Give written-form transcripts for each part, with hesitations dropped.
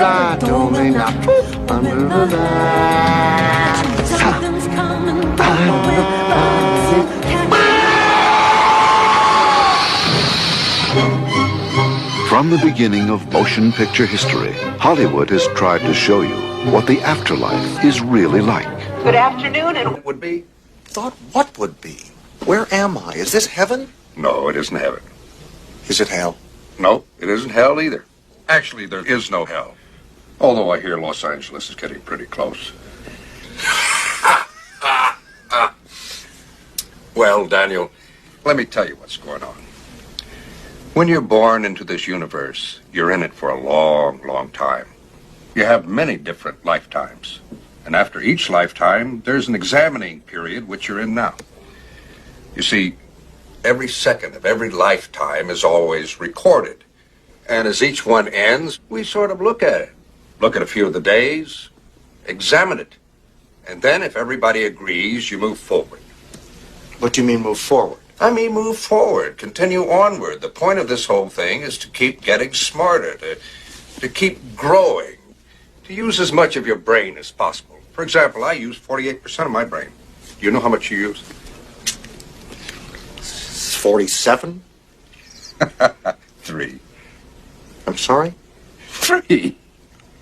da, do, mi, da, boop, da, da. Something's coming, going From the beginning of motion picture history, Hollywood has tried to show you what the afterlife is really like. Good afternoon, and It would be? Thought what would be? Where am I? Is this heaven? No, it isn't heaven. Is it hell? No, it isn't hell either. Actually, there is no hell. Although I hear Los Angeles is getting pretty close. Well, Daniel, let me tell you what's going on. When you're born into this universe, you're in it for a long, long time. You have many different lifetimes. And after each lifetime, there's an examining period, which you're in now. You see, every second of every lifetime is always recorded. And as each one ends, we sort of look at it. Look at a few of the days, examine it. And then if everybody agrees, you move forward. What do you mean move forward? I mean, move forward, continue onward. The point of this whole thing is to keep getting smarter, to keep growing, to use as much of your brain as possible. For example, I use 48% of my brain. Do you know how much you use? 47? 3. I'm sorry? 3?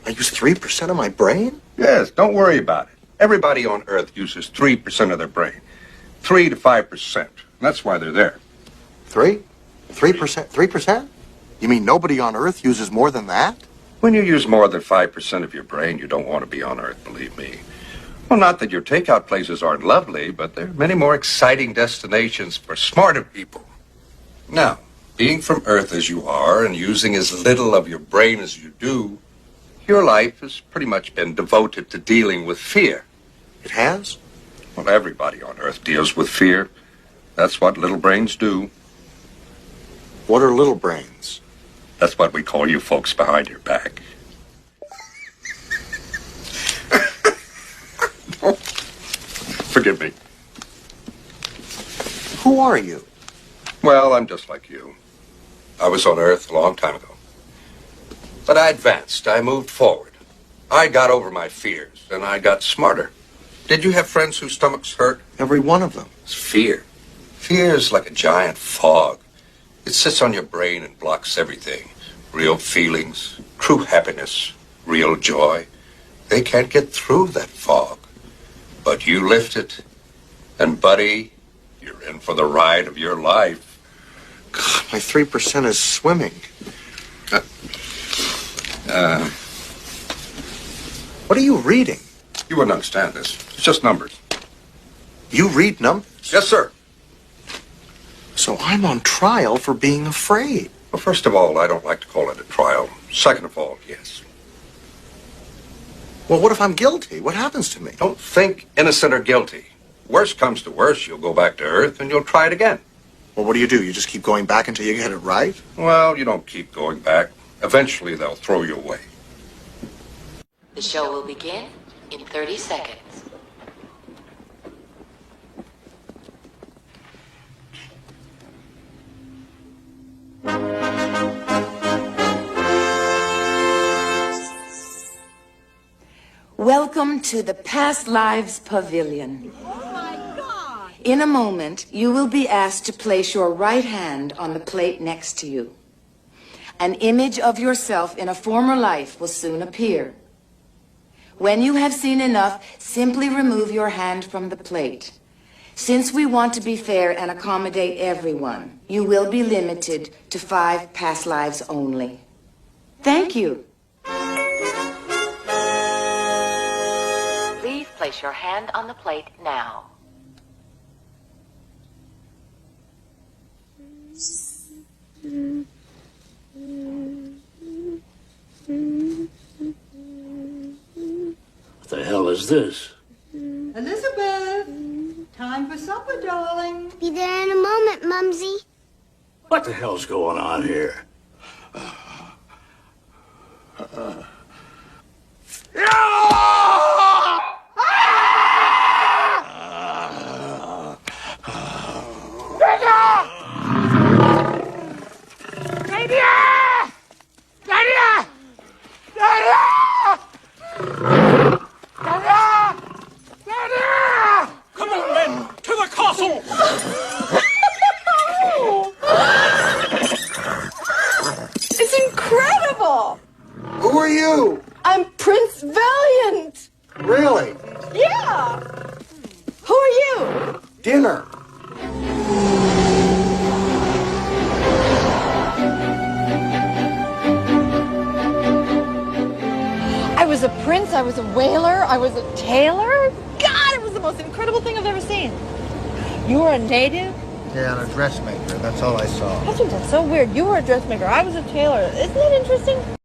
I use 3% of my brain? Yes, don't worry about it. Everybody on Earth uses 3% of their brain. 3 to 5%. That's why they're there. 3%? 3%? You mean nobody on Earth uses more than that? When you use more than 5% of your brain, you don't want to be on Earth, believe me. Well, not that your takeout places aren't lovely, but there are many more exciting destinations for smarter people. Now, being from Earth as you are and using as little of your brain as you do, your life has pretty much been devoted to dealing with fear. It has? Well, everybody on Earth deals with fear. That's what little brains do. What are little brains? That's what we call you folks behind your back. Forgive me. Who are you? Well, I'm just like you. I was on Earth a long time ago. But I advanced. I moved forward. I got over my fears, and I got smarter. Did you have friends whose stomachs hurt? Every one of them. It's fear. Fear is like a giant fog. It sits on your brain and blocks everything. Real feelings, true happiness, real joy. They can't get through that fog. But you lift it, and buddy, you're in for the ride of your life. God, my 3% is swimming. What are you reading? You wouldn't understand this. It's just numbers. You read numbers? Yes, sir. So I'm on trial for being afraid. Well, first of all, I don't like to call it a trial. Second of all, yes. Well, what if I'm guilty? What happens to me? Don't think innocent or guilty. Worst comes to worst, you'll go back to Earth and you'll try it again. Well, what do? You just keep going back until you get it right? Well, you don't keep going back. Eventually, they'll throw you away. The show will begin in 30 seconds. Welcome to the Past Lives Pavilion. Oh my God! In a moment, you will be asked to place your right hand on the plate next to you. An image of yourself in a former life will soon appear. When you have seen enough, simply remove your hand from the plate. Since we want to be fair and accommodate everyone, you will be limited to 5 past lives only. Thank you. Please place your hand on the plate now. What the hell is this? Elizabeth, time for supper, darling. Be there in a moment, Mumsy. What the hell's going on here? Daddy! Come on, men, to the castle! It's incredible! Who are you? I'm Prince Valiant! Really? Yeah! Who are you? Dinner. I was a prince, I was a whaler, I was a tailor. God, it was the most incredible thing I've ever seen. You were a native? Yeah, and a dressmaker. That's all I saw. That's so weird. You were a dressmaker, I was a tailor. Isn't that interesting?